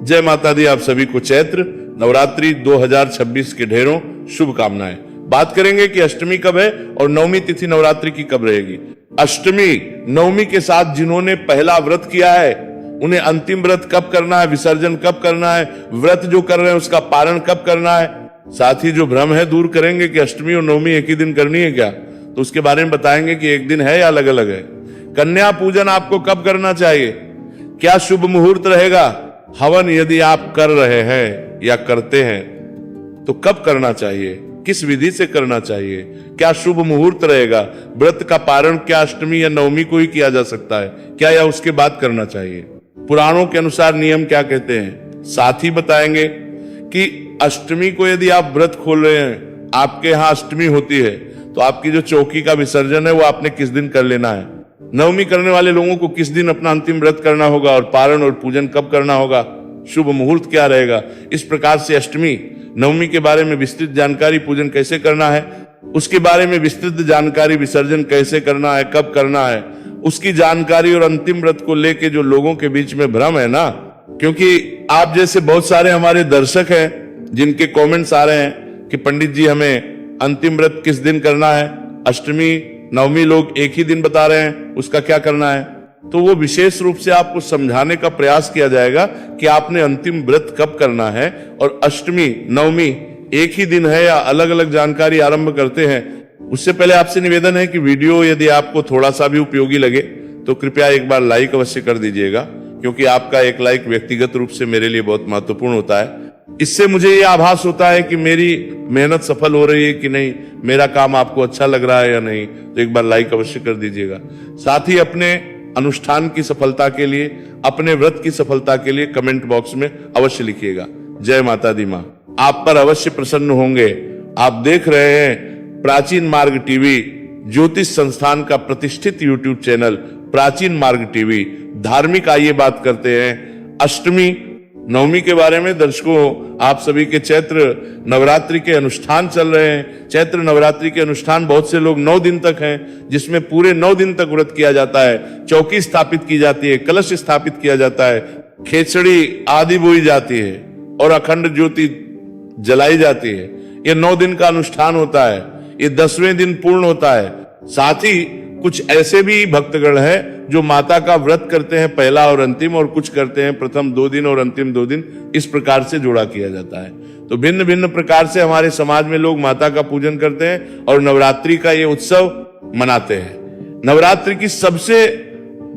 जय माता दी। आप सभी को चैत्र नवरात्रि 2026 के ढेरों शुभकामनाएं। बात करेंगे कि अष्टमी कब है और नवमी तिथि नवरात्रि की कब रहेगी। अष्टमी नवमी के साथ जिन्होंने पहला व्रत किया है उन्हें अंतिम व्रत कब करना है, विसर्जन कब करना है, व्रत जो कर रहे हैं उसका पारण कब करना है। साथ ही जो भ्रम है दूर करेंगे कि अष्टमी और नवमी एक ही दिन करनी है क्या, तो उसके बारे में बताएंगे कि एक दिन है या अलग अलग है। कन्या पूजन आपको कब करना चाहिए, क्या शुभ मुहूर्त रहेगा। हवन यदि आप कर रहे हैं या करते हैं तो कब करना चाहिए, किस विधि से करना चाहिए, क्या शुभ मुहूर्त रहेगा। व्रत का पारण क्या अष्टमी या नवमी को ही किया जा सकता है क्या, या उसके बाद करना चाहिए। पुराणों के अनुसार नियम क्या कहते हैं। साथ ही बताएंगे कि अष्टमी को यदि आप व्रत खोल रहे हैं, आपके यहाँ अष्टमी होती है, तो आपकी जो चौकी का विसर्जन है वो आपने किस दिन कर लेना है। नवमी करने वाले लोगों को किस दिन अपना अंतिम व्रत करना होगा और पारण और पूजन कब करना होगा, शुभ मुहूर्त क्या रहेगा। इस प्रकार से अष्टमी नवमी के बारे में विस्तृत जानकारी, पूजन कैसे करना है उसके बारे में विस्तृत जानकारी, विसर्जन कैसे करना है, कब करना है, उसकी जानकारी और अंतिम व्रत को लेके जो लोगों के बीच में भ्रम है ना, क्योंकि आप जैसे बहुत सारे हमारे दर्शक हैं जिनके कमेंट्स आ रहे हैं कि पंडित जी हमें अंतिम व्रत किस दिन करना है, अष्टमी नवमी लोग एक ही दिन बता रहे हैं, उसका क्या करना है। तो वो विशेष रूप से आपको समझाने का प्रयास किया जाएगा कि आपने अंतिम व्रत कब करना है और अष्टमी नवमी एक ही दिन है या अलग अलग जानकारी आरंभ करते हैं। उससे पहले आपसे निवेदन है कि वीडियो यदि आपको थोड़ा सा भी उपयोगी लगे तो कृपया एक बार लाइक अवश्य कर दीजिएगा, क्योंकि आपका एक लाइक व्यक्तिगत रूप से मेरे लिए बहुत महत्वपूर्ण होता है। इससे मुझे ये आभास होता है कि मेरी मेहनत सफल हो रही है कि नहीं, मेरा काम आपको अच्छा लग रहा है या नहीं। तो एक बार लाइक अवश्य कर दीजिएगा। साथ ही अपने अनुष्ठान की सफलता के लिए, अपने व्रत की सफलता के लिए कमेंट बॉक्स में अवश्य लिखिएगा। जय माता दी माँ आप पर अवश्य प्रसन्न होंगे। आप देख रहे हैं प्राचीन मार्ग टीवी, ज्योतिष संस्थान का प्रतिष्ठित यूट्यूब चैनल प्राचीन मार्ग टीवी। धार्मिक आइए बात करते हैं अष्टमी नवमी के बारे में। दर्शकों, आप सभी के चैत्र नवरात्रि के अनुष्ठान चल रहे हैं। चैत्र नवरात्रि के अनुष्ठान बहुत से लोग 9 दिन तक हैं, जिसमें पूरे 9 दिन तक व्रत किया जाता है, चौकी स्थापित की जाती है, कलश स्थापित किया जाता है, खेचड़ी आदि बोई जाती है और अखंड ज्योति जलाई जाती है। ये 9 दिन का अनुष्ठान होता है, ये 10वें दिन पूर्ण होता है। साथ ही कुछ ऐसे भी भक्तगण हैं जो माता का व्रत करते हैं पहला और अंतिम, और कुछ करते हैं प्रथम 2 दिन और अंतिम 2 दिन। इस प्रकार से जोड़ा किया जाता है। तो भिन्न भिन्न प्रकार से हमारे समाज में लोग माता का पूजन करते हैं और नवरात्रि का ये उत्सव मनाते हैं। नवरात्रि की सबसे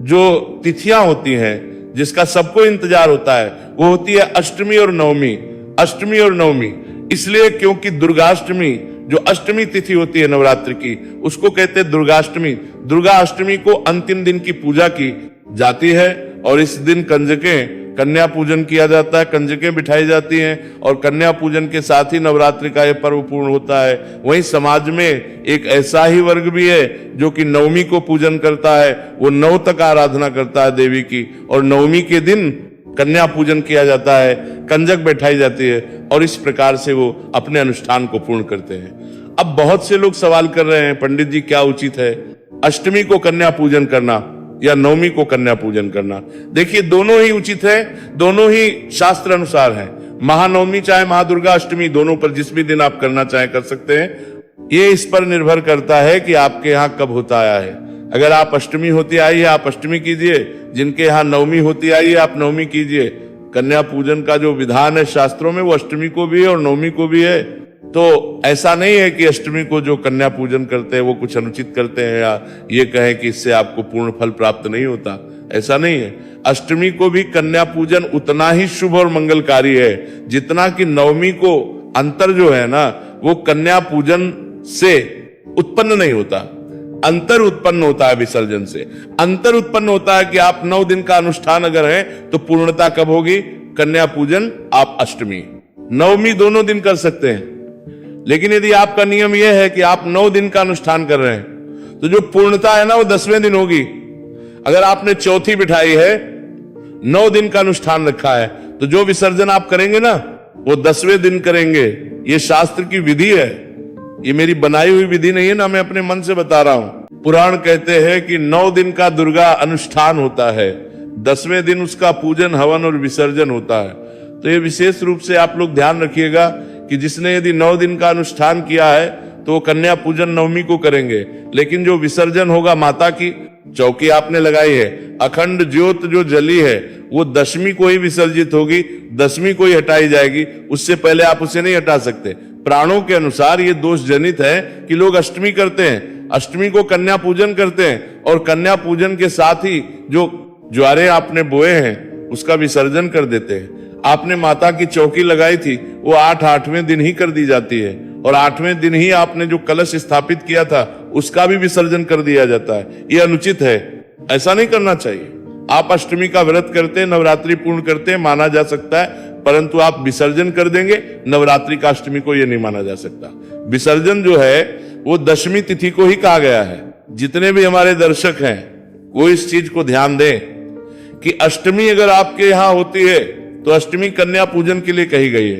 जो तिथियां होती हैं जिसका सबको इंतजार होता है वो होती है अष्टमी और नवमी। अष्टमी और नवमी इसलिए क्योंकि दुर्गाष्टमी जो अष्टमी तिथि होती है नवरात्रि की, उसको कहते हैं दुर्गाष्टमी। दुर्गा अष्टमी को अंतिम दिन की पूजा की जाती है और इस दिन कंजकें, कन्या पूजन किया जाता है, कंजकें बिठाई जाती हैं और कन्या पूजन के साथ ही नवरात्रि का यह पर्व पूर्ण होता है। वहीं समाज में एक ऐसा ही वर्ग भी है जो कि नवमी को पूजन करता है, वो 9 तक आराधना करता है देवी की, और नवमी के दिन कन्या पूजन किया जाता है, कंजक बैठाई जाती है और इस प्रकार से वो अपने अनुष्ठान को पूर्ण करते हैं। अब बहुत से लोग सवाल कर रहे हैं, पंडित जी क्या उचित है, अष्टमी को कन्या पूजन करना या नवमी को कन्या पूजन करना। देखिए, दोनों ही उचित है, दोनों ही शास्त्र अनुसार है। महानवमी चाहे महादुर्गा अष्टमी, दोनों पर जिस भी दिन आप करना चाहे कर सकते हैं। ये इस पर निर्भर करता है कि आपके यहाँ कब होता आया है। अगर आप अष्टमी होती आई है आप अष्टमी कीजिए, जिनके यहाँ नवमी होती आई है आप नवमी कीजिए। कन्या पूजन का जो विधान है शास्त्रों में वो अष्टमी को भी है और नवमी को भी है। तो ऐसा नहीं है कि अष्टमी को जो कन्या पूजन करते हैं वो कुछ अनुचित करते हैं या ये कहें कि इससे आपको पूर्ण फल प्राप्त नहीं होता, ऐसा नहीं है। अष्टमी को भी कन्या पूजन उतना ही शुभ और मंगलकारी है जितना कि नवमी को। अंतर जो है ना वो कन्या पूजन से उत्पन्न नहीं होता, अंतर उत्पन्न होता है विसर्जन से। अंतर उत्पन्न होता है कि आप 9 दिन का अनुष्ठान अगर है तो पूर्णता कब होगी, कन्या पूजन आप अष्टमी नवमी दोनों दिन कर सकते हैं। लेकिन यदि आपका नियम यह है कि आप 9 दिन का अनुष्ठान कर रहे हैं तो जो पूर्णता है ना वो 10वें दिन होगी। अगर आपने चौथी बिठाई है, 9 दिन का अनुष्ठान रखा है, तो जो विसर्जन आप करेंगे ना वो 10वें दिन करेंगे। ये शास्त्र की विधि है, ये मेरी बनाई हुई विधि नहीं है ना, मैं अपने मन से बता रहा हूं। पुराण कहते हैं कि 9 दिन का दुर्गा अनुष्ठान होता है, 10वें दिन उसका पूजन हवन और विसर्जन होता है। तो ये विशेष रूप से आप लोग ध्यान रखिएगा कि जिसने यदि 9 दिन का अनुष्ठान किया है तो वो कन्या पूजन नवमी को करेंगे, लेकिन जो विसर्जन होगा माता की चौकी आपने लगाई है, अखंड ज्योत जो जली है वो दशमी को ही विसर्जित होगी, दशमी को ही हटाई जाएगी, उससे पहले आप उसे नहीं हटा सकते। प्राणों के अनुसार ये दोष जनित है कि लोग अष्टमी करते हैं, अष्टमी को कन्या पूजन करते हैं और कन्या पूजन के साथ ही जो ज्वारे आपने बोए हैं उसका विसर्जन कर देते हैं। आपने माता की चौकी लगाई थी वो 8वें दिन ही कर दी जाती है और 8वें दिन ही आपने जो कलश स्थापित किया था उसका भी विसर्जन कर दिया जाता है। ये अनुचित है, ऐसा नहीं करना चाहिए। आप अष्टमी का व्रत करते हैं, नवरात्रि पूर्ण करते हैं, माना जा सकता है, परंतु आप विसर्जन कर देंगे, नवरात्रि का अष्टमी को यह नहीं माना जा सकता। विसर्जन जो है वो दशमी तिथि को ही कहा गया है। जितने भी हमारे दर्शक हैं वो इस चीज को ध्यान दें कि अष्टमी अगर आपके यहां होती है तो अष्टमी कन्या पूजन के लिए कही गई है,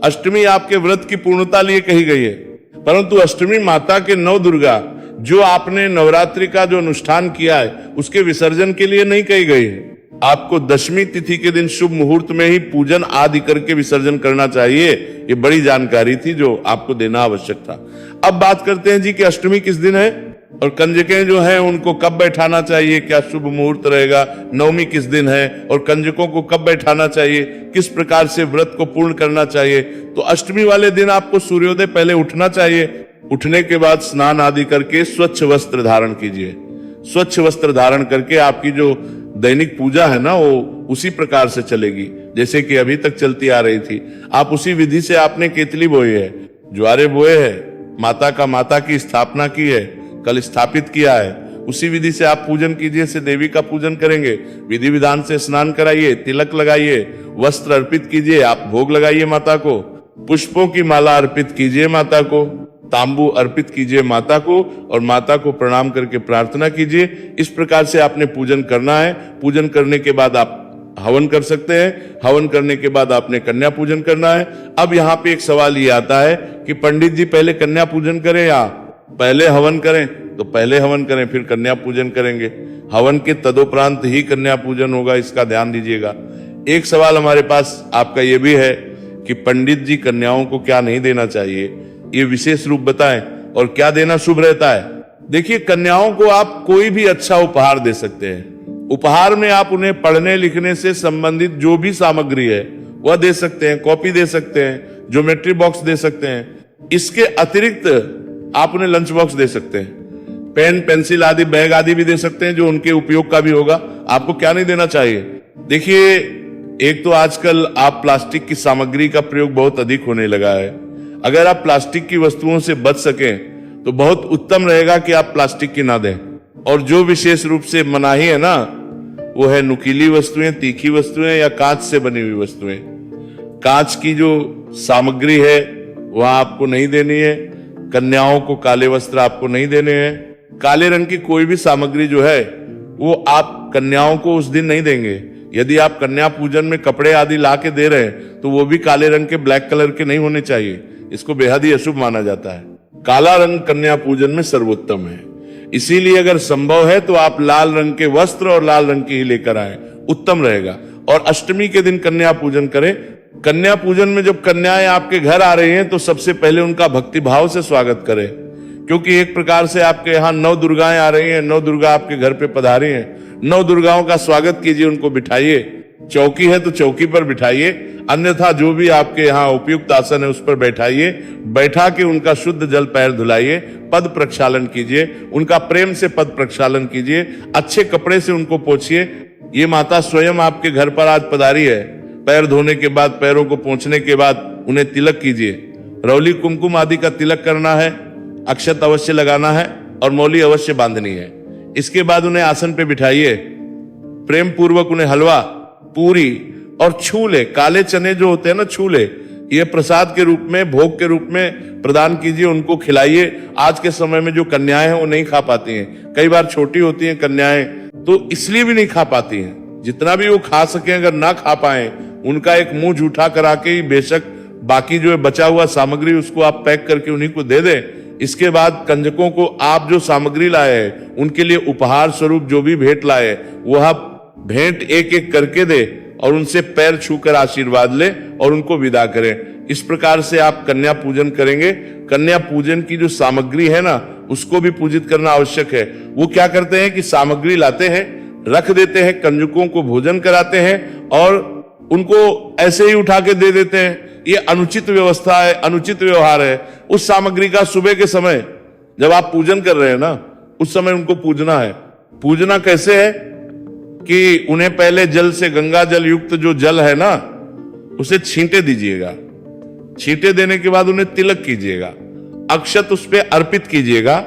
अष्टमी आपके व्रत की पूर्णता लिए कही गई है, परंतु अष्टमी माता के नव दुर्गा जो आपने नवरात्रि का जो अनुष्ठान किया है उसके विसर्जन के लिए नहीं कही गई है। आपको दशमी तिथि के दिन शुभ मुहूर्त में ही पूजन आदि करके विसर्जन करना चाहिए। ये बड़ी जानकारी थी जो आपको देना आवश्यक था। अब बात करते हैं जी कि अष्टमी किस दिन है और कंजकें जो हैं उनको कब बैठाना चाहिए, क्या शुभ मुहूर्त रहेगा, नवमी किस दिन है और कंजकों को कब बैठाना चाहिए, किस प्रकार से व्रत को पूर्ण करना चाहिए। तो अष्टमी वाले दिन आपको सूर्योदय पहले उठना चाहिए, उठने के बाद स्नान आदि करके स्वच्छ वस्त्र धारण कीजिए। स्वच्छ वस्त्र धारण करके आपकी जो दैनिक पूजा है ना वो उसी प्रकार से चलेगी जैसे कि अभी तक चलती आ रही थी। आप उसी विधि से आपने केतली बोई है, ज्वारे बोए है, माता की स्थापना की है, कल स्थापित किया है, उसी विधि से आप पूजन कीजिए। से देवी का पूजन करेंगे, विधि विधान से स्नान कराइए, तिलक लगाइए, वस्त्र अर्पित कीजिए, आप भोग लगाइए माता को, पुष्पों की माला अर्पित कीजिए माता को, तांबू अर्पित कीजिए माता को और माता को प्रणाम करके प्रार्थना कीजिए। इस प्रकार से आपने पूजन करना है। पूजन करने के बाद आप हवन कर सकते हैं, हवन करने के बाद आपने कन्या पूजन करना है। अब यहाँ पे एक सवाल ये आता है कि पंडित जी पहले कन्या पूजन करें या पहले हवन करें? तो पहले हवन करें फिर कन्या पूजन करेंगे, हवन के तदोपरांत ही कन्या पूजन होगा, इसका ध्यान दीजिएगा। एक सवाल हमारे पास आपका ये भी है कि पंडित जी कन्याओं को क्या नहीं देना चाहिए, ये विशेष रूप बताएं और क्या देना शुभ रहता है। देखिए, कन्याओं को आप कोई भी अच्छा उपहार दे सकते हैं। उपहार में आप उन्हें पढ़ने लिखने से संबंधित जो भी सामग्री है वह दे सकते हैं, कॉपी दे सकते हैं, ज्योमेट्री बॉक्स दे सकते हैं। इसके अतिरिक्त आप उन्हें लंच बॉक्स दे सकते हैं, पेन पेंसिल आदि बैग आदि भी दे सकते हैं जो उनके उपयोग का भी होगा। आपको क्या नहीं देना चाहिए? देखिए, एक तो आजकल आप प्लास्टिक की सामग्री का प्रयोग बहुत अधिक होने लगा है। अगर आप प्लास्टिक की वस्तुओं से बच सकें तो बहुत उत्तम रहेगा कि आप प्लास्टिक की ना दें। और जो विशेष रूप से मनाही है ना वो है नुकीली वस्तुएं, तीखी वस्तुएं या कांच से बनी हुई वस्तुएं। कांच की जो सामग्री है वह आपको नहीं देनी है। कन्याओं को काले वस्त्र आपको नहीं देने हैं। काले रंग की कोई भी सामग्री जो है वो आप कन्याओं को उस दिन नहीं देंगे। यदि आप कन्या पूजन में कपड़े आदि ला के दे रहे हैं तो वो भी काले रंग के, ब्लैक कलर के नहीं होने चाहिए। इसको बेहद ही अशुभ माना जाता है। काला रंग कन्या पूजन में सर्वोत्तम है, इसीलिए अगर संभव है तो आप लाल रंग के वस्त्र और लाल रंग की ही लेकर आए, उत्तम रहेगा। और अष्टमी के दिन कन्या पूजन करें। कन्या पूजन में जब कन्याएं आपके घर आ रही हैं तो सबसे पहले उनका भक्ति भाव से स्वागत करें, क्योंकि एक प्रकार से आपके यहाँ 9 दुर्गाएं आ रही हैं, 9 दुर्गा आपके घर पे पधारी हैं। 9 दुर्गाओं का स्वागत कीजिए, उनको बिठाइए। चौकी है तो चौकी पर बिठाइए, अन्यथा जो भी आपके यहाँ उपयुक्त आसन है उस पर बैठाइए। बैठा के उनका शुद्ध जल पैर धुलाइए, पद प्रक्षालन कीजिए, उनका प्रेम से पद प्रक्षालन कीजिए, अच्छे कपड़े से उनको पोंछिए। ये माता स्वयं आपके घर पर आज पधारी है। पैर धोने के बाद, पैरों को पोंछने के बाद उन्हें तिलक कीजिए। रौली कुमकुम आदि का तिलक करना है, अक्षत अवश्य लगाना है और मौली अवश्य बांधनी है। इसके बाद उन्हें आसन पे बिठाइए, प्रेम पूर्वक उन्हें हलवा, पूरी और छूले, काले चने जो होते हैं ना, छूले, ये प्रसाद के रूप में, भोग के रूप में प्रदान कीजिए, उनको खिलाइए। आज के समय में जो कन्याएं हैं वो नहीं खा पाती हैं, कई बार छोटी होती हैं कन्याएं तो इसलिए भी नहीं खा पाती हैं। जितना भी वो खा सके, अगर ना खा पाए उनका एक मुंह जूठा करा के ही बेशक बाकी जो है बचा हुआ सामग्री उसको आप पैक करके उन्हीं को दे दें। इसके बाद कंजकों को आप जो सामग्री लाए हैं उनके लिए उपहार स्वरूप जो भी भेंट लाए वो आप भेंट एक एक करके दे और उनसे पैर छूकर आशीर्वाद लें और उनको विदा करें। इस प्रकार से आप कन्या पूजन करेंगे। कन्या पूजन की जो सामग्री है ना, उसको भी पूजित करना आवश्यक है। वो क्या करते हैं कि सामग्री लाते हैं, रख देते हैं, कंजकों को भोजन कराते हैं और उनको ऐसे ही उठा के दे देते हैं। ये अनुचित व्यवस्था है, अनुचित व्यवहार है। उस सामग्री का सुबह के समय जब आप पूजन कर रहे हैं ना, उस समय उनको पूजना है। पूजना कैसे है कि उन्हें पहले जल से, गंगा जल युक्त जो जल है ना, उसे छींटे दीजिएगा। छींटे देने के बाद उन्हें तिलक कीजिएगा, अक्षत उस पर अर्पित कीजिएगा,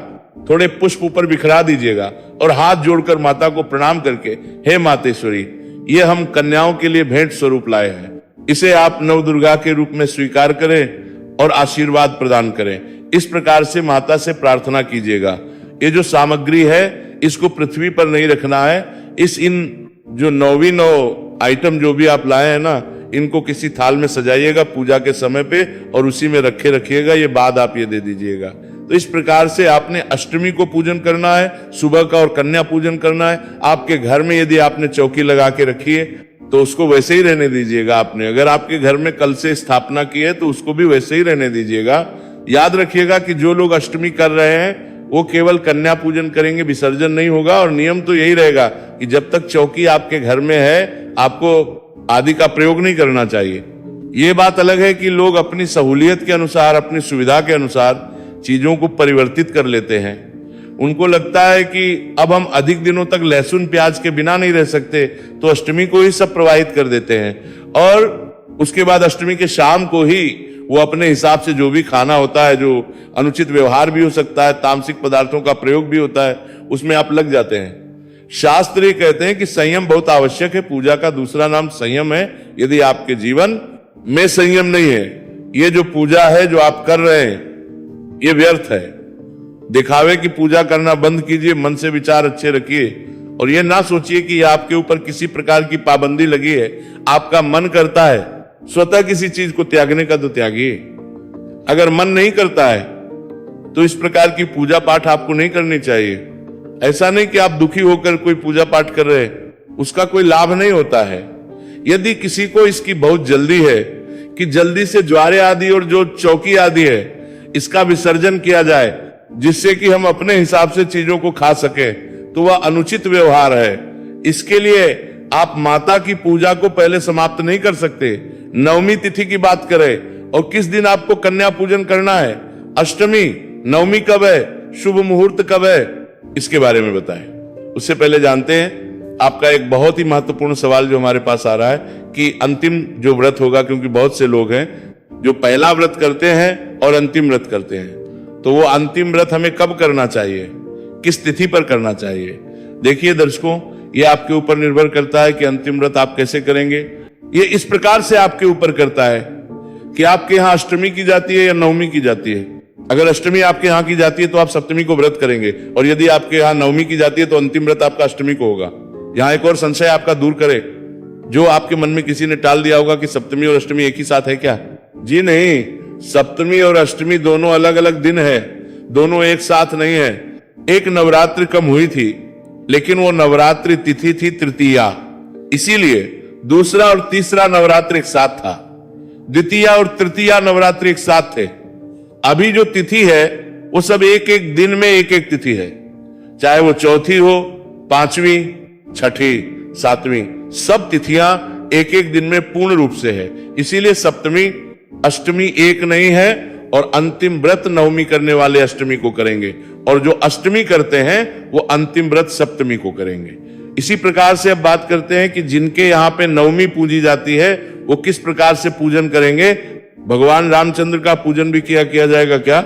थोड़े पुष्प ऊपर बिखरा दीजिएगा और हाथ जोड़कर माता को प्रणाम करके, हे मातेश्वरी, ये हम कन्याओं के लिए भेंट स्वरूप लाए हैं, इसे आप नवदुर्गा के रूप में स्वीकार करें और आशीर्वाद प्रदान करें। इस प्रकार से माता से प्रार्थना कीजिएगा। ये जो सामग्री है इसको पृथ्वी पर नहीं रखना है। इन जो 9 आइटम जो भी आप लाए हैं ना, इनको किसी थाल में सजाइएगा पूजा के समय पे और उसी में रखे रखिएगा। ये बाद आप ये दे दीजिएगा। तो इस प्रकार से आपने अष्टमी को पूजन करना है सुबह का, और कन्या पूजन करना है। आपके घर में यदि आपने चौकी लगा के रखी है तो उसको वैसे ही रहने दीजिएगा। आपने अगर आपके घर में कल से स्थापना की है तो उसको भी वैसे ही रहने दीजिएगा। याद रखिएगा कि जो लोग अष्टमी कर रहे हैं वो केवल कन्या पूजन करेंगे, विसर्जन नहीं होगा। और नियम तो यही रहेगा कि जब तक चौकी आपके घर में है आपको आदि का प्रयोग नहीं करना चाहिए। ये बात अलग है कि लोग अपनी सहूलियत के अनुसार, अपनी सुविधा के अनुसार चीजों को परिवर्तित कर लेते हैं। उनको लगता है कि अब हम अधिक दिनों तक लहसुन प्याज के बिना नहीं रह सकते, तो अष्टमी को ही सब प्रवाहित कर देते हैं और उसके बाद अष्टमी के शाम को ही वो अपने हिसाब से जो भी खाना होता है, जो अनुचित व्यवहार भी हो सकता है, तामसिक पदार्थों का प्रयोग भी होता है, उसमें आप लग जाते हैं। शास्त्र ये कहते हैं कि संयम बहुत आवश्यक है। पूजा का दूसरा नाम संयम है। यदि आपके जीवन में संयम नहीं है, ये जो पूजा है जो आप कर रहे हैं ये व्यर्थ है। दिखावे की पूजा करना बंद कीजिए, मन से विचार अच्छे रखिए और ये ना सोचिए कि आपके ऊपर किसी प्रकार की पाबंदी लगी है। आपका मन करता है स्वतः किसी चीज को त्यागने का तो त्यागिए। अगर मन नहीं करता है तो इस प्रकार की पूजा पाठ आपको नहीं करनी चाहिए। ऐसा नहीं कि आप दुखी होकर कोई पूजा पाठ कर रहे हैं, उसका कोई लाभ नहीं होता है। यदि किसी को इसकी बहुत जल्दी है कि जल्दी से ज्वारे आदि और जो चौकी आदि है इसका विसर्जन किया जाए जिससे कि हम अपने हिसाब से चीजों को खा सके, तो वह अनुचित व्यवहार है। इसके लिए आप माता की पूजा को पहले समाप्त नहीं कर सकते। नवमी तिथि की बात करें और किस दिन आपको कन्या पूजन करना है, अष्टमी, नवमी कब है, शुभ मुहूर्त कब है, इसके बारे में बताएं। उससे पहले जानते हैं आपका एक बहुत ही महत्वपूर्ण सवाल जो हमारे पास आ रहा है कि अंतिम जो व्रत होगा, क्योंकि बहुत से लोग हैं जो पहला व्रत करते हैं और अंतिम व्रत करते हैं, तो वो अंतिम व्रत हमें कब करना चाहिए, किस तिथि पर करना चाहिए। देखिए दर्शकों, ये आपके ऊपर निर्भर करता है कि अंतिम व्रत आप कैसे करेंगे। ये इस प्रकार से आपके ऊपर करता है कि आपके यहाँ अष्टमी की जाती है या नवमी की जाती है। अगर अष्टमी आपके यहाँ की जाती है तो आप सप्तमी को व्रत करेंगे, और यदि आपके यहाँ नवमी की जाती है तो अंतिम व्रत आपका अष्टमी को होगा। यहाँ एक और संशय आपका दूर करे, जो आपके मन में किसी ने टाल दिया होगा कि सप्तमी और अष्टमी एक ही साथ है क्या। जी नहीं, सप्तमी और अष्टमी दोनों अलग अलग दिन है, दोनों एक साथ नहीं है। एक नवरात्रि कम हुई थी, लेकिन वो नवरात्रि तिथि थी तृतीया, इसीलिए दूसरा और तीसरा नवरात्रि एक साथ था। द्वितीया और तृतीया नवरात्रि एक साथ थे। अभी जो तिथि है वो सब एक एक दिन में एक एक तिथि है, चाहे वो चौथी हो, पांचवी, छठी, सातवीं, सब तिथियां एक एक दिन में पूर्ण रूप से है। इसीलिए सप्तमी अष्टमी एक नहीं है और अंतिम व्रत नवमी करने वाले अष्टमी को करेंगे, और जो अष्टमी करते हैं वो अंतिम व्रत सप्तमी को करेंगे। इसी प्रकार से अब बात करते हैं कि जिनके यहाँ पे नवमी पूजी जाती है वो किस प्रकार से पूजन करेंगे। भगवान रामचंद्र का पूजन भी किया जाएगा क्या।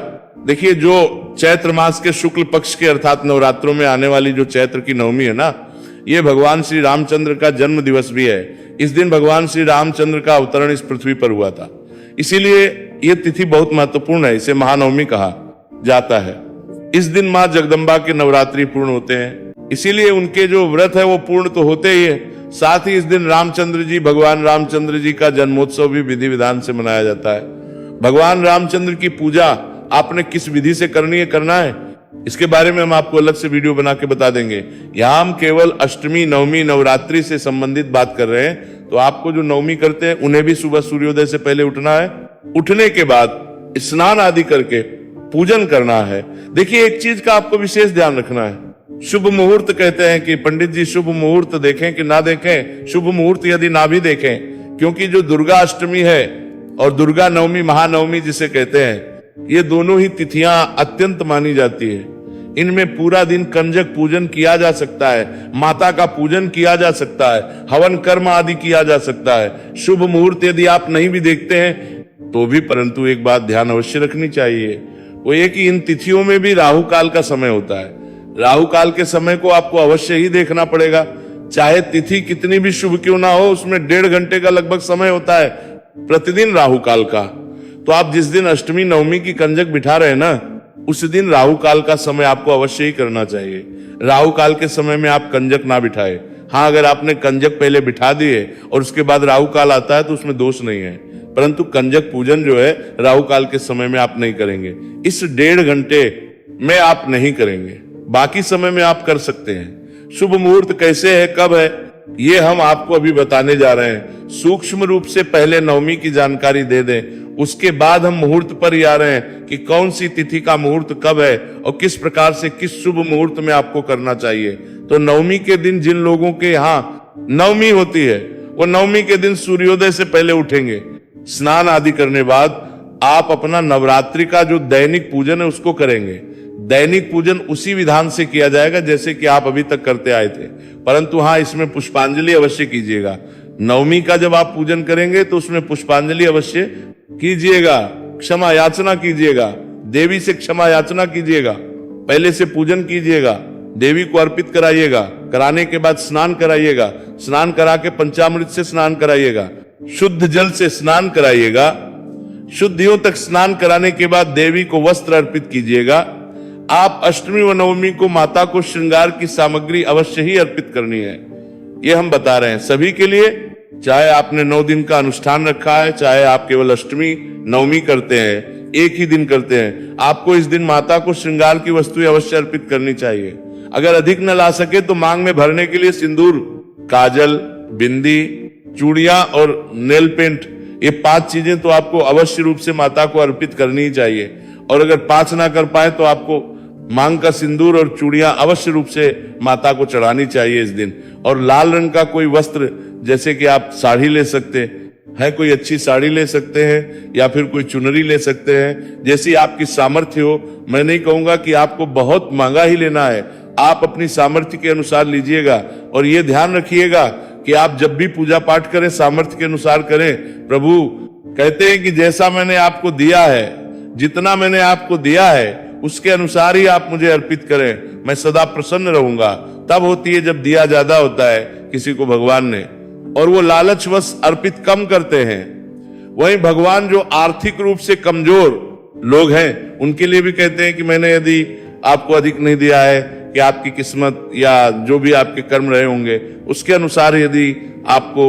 देखिए, जो चैत्र मास के शुक्ल पक्ष के अर्थात नवरात्रों में आने वाली जो चैत्र की नवमी है ना, ये भगवान श्री रामचंद्र का जन्म दिवस भी है। इस दिन भगवान श्री रामचंद्र का अवतरण इस पृथ्वी पर हुआ था, इसीलिए ये तिथि बहुत महत्वपूर्ण है, इसे महानवमी कहा जाता है। इस दिन मां जगदम्बा के नवरात्रि पूर्ण होते हैं, इसीलिए उनके जो व्रत है वो पूर्ण तो होते ही है। साथ ही इस दिन रामचंद्र जी, भगवान रामचंद्र जी का जन्मोत्सव भी विधि विधान से मनाया जाता है। भगवान रामचंद्र की पूजा आपने किस विधि से करना है, इसके बारे में हम आपको अलग से वीडियो बना के बता देंगे। यहां हम केवल अष्टमी, नवमी, नवरात्रि से संबंधित बात कर रहे हैं। तो आपको जो नवमी करते हैं उन्हें भी सुबह सूर्योदय से पहले उठना है। उठने के बाद स्नान आदि करके पूजन करना है। देखिए, एक चीज का आपको विशेष ध्यान रखना है। शुभ मुहूर्त कहते हैं कि पंडित जी शुभ मुहूर्त देखें कि ना देखें। शुभ मुहूर्त यदि ना भी देखें, क्योंकि जो दुर्गा अष्टमी है और दुर्गा नवमी, महानवमी जिसे कहते हैं, ये दोनों ही तिथियां अत्यंत मानी जाती है। इनमें पूरा दिन कंजक पूजन किया जा सकता है, माता का पूजन किया जा सकता है, हवन कर्म आदि किया जा सकता है। शुभ मुहूर्त यदि आप नहीं भी देखते हैं तो भी, परंतु एक बात ध्यान अवश्य रखनी चाहिए, वो ये कि इन तिथियों में भी राहु काल का समय होता है। राहु काल के समय को आपको अवश्य ही देखना पड़ेगा। चाहे तिथि कितनी भी शुभ क्यों ना हो, उसमें 1.5 घंटे का लगभग समय होता है प्रतिदिन राहु काल का। तो आप जिस दिन अष्टमी नवमी की कंजक बिठा रहे हैं ना, उस दिन राहु काल का समय आपको अवश्य ही करना चाहिए। राहु काल के समय में आप कंजक ना बिठाए। हाँ, अगर आपने कंजक पहले बिठा दिए और उसके बाद राहु काल आता है तो उसमें दोष नहीं है, परंतु कंजक पूजन जो है राहु काल के समय में आप नहीं करेंगे। इस 1.5 घंटे में आप नहीं करेंगे, बाकी समय में आप कर सकते हैं। शुभ मुहूर्त कैसे है, कब है, ये हम आपको अभी बताने जा रहे हैं। सूक्ष्म रूप से पहले नवमी की जानकारी दे दें, उसके बाद हम मुहूर्त पर ही आ रहे हैं कि कौन सी तिथि का मुहूर्त कब है और किस प्रकार से किस शुभ मुहूर्त में आपको करना चाहिए। तो नवमी के दिन जिन लोगों के यहाँ नवमी होती है, वो नवमी के दिन सूर्योदय से पहले उठेंगे। स्नान आदि करने बाद आप अपना नवरात्रि का जो दैनिक पूजन है उसको करेंगे। दैनिक पूजन उसी विधान से किया जाएगा जैसे कि आप अभी तक करते आए थे, परंतु हाँ, इसमें पुष्पांजलि अवश्य कीजिएगा। नवमी का जब आप पूजन करेंगे तो उसमें पुष्पांजलि अवश्य कीजिएगा, क्षमा याचना कीजिएगा, देवी से क्षमा याचना कीजिएगा, पहले से पूजन कीजिएगा, देवी को अर्पित कराइएगा। कराने के बाद स्नान कराइएगा, स्नान करा के पंचामृत से स्नान कराइएगा, शुद्ध जल से स्नान कराइएगा। शुद्धियों तक स्नान कराने के बाद देवी को वस्त्र अर्पित कीजिएगा। आप अष्टमी व नवमी को माता को श्रृंगार की सामग्री अवश्य ही अर्पित करनी है। ये हम बता रहे हैं सभी के लिए, चाहे आपने 9 दिन का अनुष्ठान रखा है, चाहे आप केवल अष्टमी नवमी करते हैं, एक ही दिन करते हैं, आपको इस दिन माता को श्रृंगार की वस्तुएं अवश्य अर्पित करनी चाहिए। अगर अधिक न ला सके तो मांग में भरने के लिए सिंदूर, काजल, बिंदी, चूड़ियां और नेल पेंट, ये 5 चीजें तो आपको अवश्य रूप से माता को अर्पित करनी ही चाहिए। और अगर 5 ना कर पाए तो आपको मांग का सिंदूर और चूड़ियां अवश्य रूप से माता को चढ़ानी चाहिए इस दिन। और लाल रंग का कोई वस्त्र, जैसे कि आप साड़ी ले सकते हैं, कोई अच्छी साड़ी ले सकते हैं या फिर कोई चुनरी ले सकते हैं, जैसी आपकी सामर्थ्य हो। मैं नहीं कहूंगा कि आपको बहुत महंगा ही लेना है, आप अपनी सामर्थ्य के अनुसार लीजिएगा। और ये ध्यान रखिएगा कि आप जब भी पूजा पाठ करें सामर्थ्य के अनुसार करें। प्रभु कहते हैं कि जैसा मैंने आपको दिया है, जितना मैंने आपको दिया है उसके अनुसार ही आप मुझे अर्पित करें, मैं सदा प्रसन्न रहूंगा। तब होती है जब दिया ज्यादा होता है किसी को भगवान ने, और वो लालचवश अर्पित कम करते हैं। वहीं भगवान जो आर्थिक रूप से कमजोर लोग हैं उनके लिए भी कहते हैं कि मैंने यदि आपको अधिक नहीं दिया है, कि आपकी किस्मत या जो भी आपके कर्म रहे होंगे उसके अनुसार यदि आपको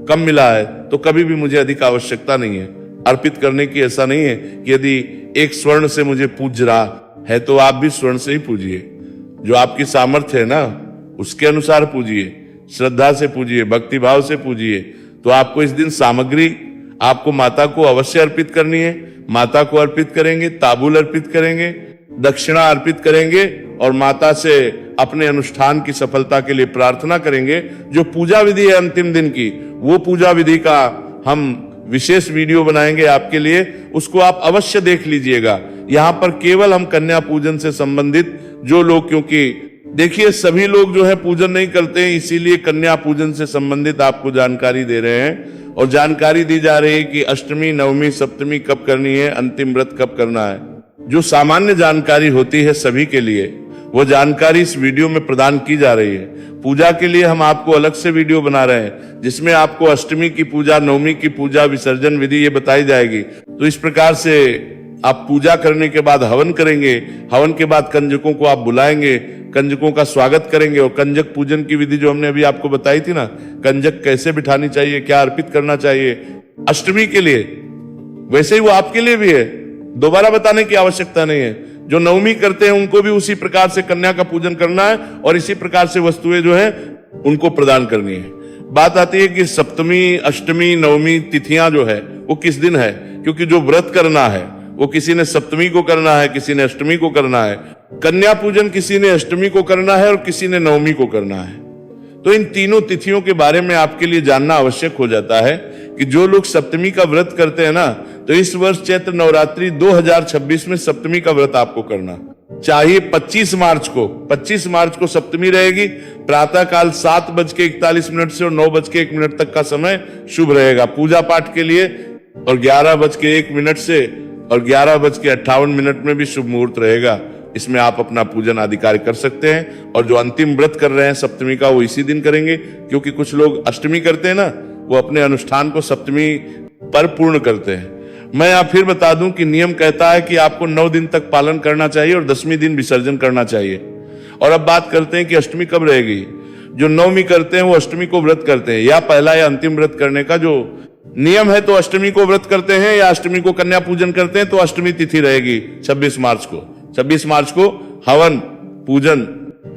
कम मिला है तो कभी भी मुझे अधिक आवश्यकता नहीं है अर्पित करने की। ऐसा नहीं है कि यदि 1 स्वर्ण से मुझे पूज रहा है तो आप भी स्वर्ण से ही पूजिए। जो आपकी सामर्थ्य है ना उसके अनुसार पूजिए, श्रद्धा से पूजिए, भक्ति भाव से पूजिए। तो आपको इस दिन सामग्री आपको माता को अवश्य अर्पित करनी है। माता को अर्पित करेंगे, ताबूल अर्पित करेंगे, दक्षिणा अर्पित करेंगे और माता से अपने अनुष्ठान की सफलता के लिए प्रार्थना करेंगे। जो पूजा विधि है अंतिम दिन की, वो पूजा विधि का हम विशेष वीडियो बनाएंगे आपके लिए, उसको आप अवश्य देख लीजिएगा। यहाँ पर केवल हम कन्या पूजन से संबंधित जो लोग, क्योंकि देखिए सभी लोग जो है पूजन नहीं करते हैं, इसीलिए कन्या पूजन से संबंधित आपको जानकारी दे रहे हैं। और जानकारी दी जा रही है कि अष्टमी, नवमी, सप्तमी कब करनी है, अंतिम व्रत कब करना है। जो सामान्य जानकारी होती है सभी के लिए, वो जानकारी इस वीडियो में प्रदान की जा रही है। पूजा के लिए हम आपको अलग से वीडियो बना रहे हैं जिसमें आपको अष्टमी की पूजा, नवमी की पूजा, विसर्जन विधि ये बताई जाएगी। तो इस प्रकार से आप पूजा करने के बाद हवन करेंगे, हवन के बाद कंजकों को आप बुलाएंगे, कंजकों का स्वागत करेंगे। और कंजक पूजन की विधि जो हमने अभी आपको बताई थी ना, कंजक कैसे बिठानी चाहिए, क्या अर्पित करना चाहिए अष्टमी के लिए, वैसे ही वो आपके लिए भी है, दोबारा बताने की आवश्यकता नहीं है। जो नवमी करते हैं उनको भी उसी प्रकार से कन्या का पूजन करना है और इसी प्रकार से वस्तुएं जो है उनको प्रदान करनी है। बात आती है कि सप्तमी, अष्टमी, नवमी तिथियां जो है वो किस दिन है, क्योंकि जो व्रत करना है वो किसी ने सप्तमी को करना है, किसी ने अष्टमी को करना है। कन्या पूजन किसी ने अष्टमी को करना है और किसी ने नवमी को करना है। तो इन तीनों तिथियों के बारे में आपके लिए जानना आवश्यक हो जाता है कि जो लोग सप्तमी का व्रत करते हैं ना, तो इस वर्ष चैत्र नवरात्रि 2026 में सप्तमी का व्रत आपको करना चाहिए। 25 मार्च को सप्तमी रहेगी। प्रातः काल 7:41 से और 9:01 तक का समय शुभ रहेगा पूजा पाठ के लिए, और 11:01 से और 11:58 में भी शुभ मुहूर्त रहेगा। इसमें आप अपना पूजन आदि कार्य कर सकते हैं। और जो अंतिम व्रत कर रहे हैं सप्तमी का, वो इसी दिन करेंगे, क्योंकि कुछ लोग अष्टमी करते हैं ना, वो अपने अनुष्ठान को सप्तमी पर पूर्ण करते हैं। मैं यहाँ फिर बता दूं कि नियम कहता है कि आपको 9 दिन तक पालन करना चाहिए और 10वें दिन विसर्जन करना चाहिए। और अब बात करते हैं कि अष्टमी कब रहेगी। जो नवमी करते हैं वो अष्टमी को व्रत करते हैं, या पहला या अंतिम व्रत करने का जो नियम है, तो अष्टमी को व्रत करते हैं या अष्टमी को कन्या पूजन करते हैं, तो अष्टमी तिथि रहेगी 26 मार्च को। 26 मार्च को हवन पूजन,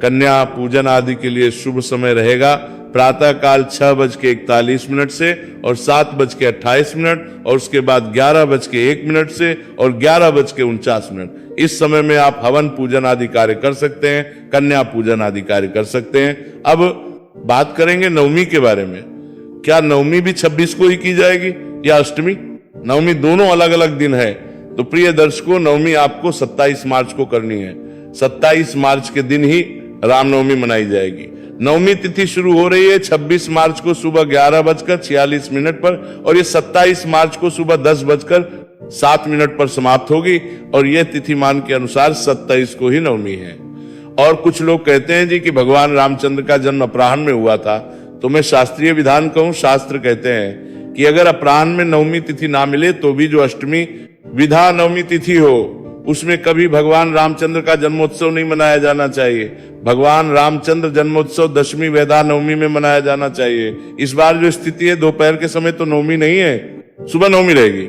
कन्या पूजन आदि के लिए शुभ समय रहेगा। प्रातः काल 6:41 से और 7:28, और उसके बाद 11:01 से और 11:49। इस समय में आप हवन पूजन आदि कार्य कर सकते हैं, कन्या पूजन आदि कार्य कर सकते हैं। अब बात करेंगे नवमी के बारे में। क्या नवमी भी 26 को ही की जाएगी या अष्टमी? नवमी दोनों अलग अलग दिन है। तो प्रिय दर्शकों, नवमी आपको 27 मार्च को करनी है। 27 मार्च के दिन ही रामनवमी मनाई जाएगी। नवमी तिथि शुरू हो रही है 26 मार्च को सुबह 11:46 पर, और ये 27 मार्च को सुबह 10:07 पर समाप्त होगी। और यह तिथिमान के अनुसार 27 को ही नवमी है। और कुछ लोग कहते हैं जी कि भगवान रामचंद्र का जन्म अपराह्न में हुआ था। तो मैं शास्त्रीय विधान कहूं, शास्त्र कहते हैं कि अगर अपराह्न में नवमी तिथि ना मिले तो भी जो अष्टमी विधा नवमी तिथि हो, उसमें कभी भगवान रामचंद्र का जन्मोत्सव नहीं मनाया जाना चाहिए। भगवान रामचंद्र जन्मोत्सव 10वीं वेदा नवमी में मनाया जाना चाहिए। इस बार जो स्थिति है, दोपहर के समय तो नवमी नहीं है, सुबह नवमी रहेगी।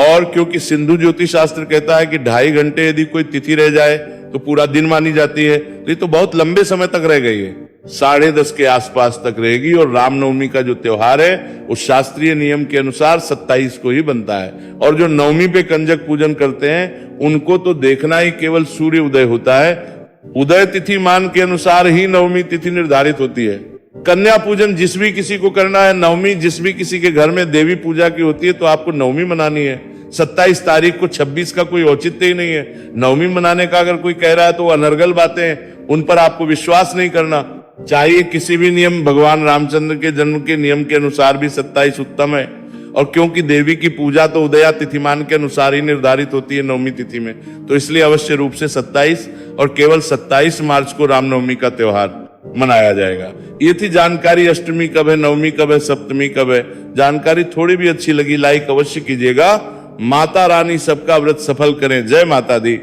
और क्योंकि सिंधु ज्योतिष शास्त्र कहता है कि 2.5 घंटे यदि कोई तिथि रह जाए तो पूरा दिन मानी जाती है, तो ये तो बहुत लंबे समय तक रह गई है, 10:30 के आसपास तक रहेगी। और रामनवमी का जो त्योहार है वो शास्त्रीय नियम के अनुसार 27 को ही बनता है। और जो नवमी पे कंजक पूजन करते हैं उनको तो देखना ही केवल सूर्य उदय होता है। उदय तिथि मान के अनुसार ही नवमी तिथि निर्धारित होती है। कन्या पूजन जिस भी किसी को करना है, नवमी जिस भी किसी के घर में देवी पूजा की होती है, तो आपको नवमी मनानी है। 27 तारीख को 26 का कोई औचित्य ही नहीं है। नवमी मनाने का अगर कोई कह रहा है तो वो अनर्गल बातें हैं, उन पर आपको विश्वास नहीं करना चाहिए। किसी भी नियम, भगवान रामचंद्र के जन्म के नियम के अनुसार भी 27 उत्तम है। और क्योंकि देवी की पूजा तो उदया तिथिमान के अनुसार ही निर्धारित होती है नवमी तिथि में, तो इसलिए अवश्य रूप से 27 और केवल 27 मार्च को रामनवमी का त्योहार मनाया जाएगा। ये थी जानकारी। अष्टमी कब है, नवमी कब है, सप्तमी कब है। जानकारी थोड़ी भी अच्छी लगी लाइक अवश्य कीजिएगा। माता रानी सबका व्रत सफल करें। जय माता दी।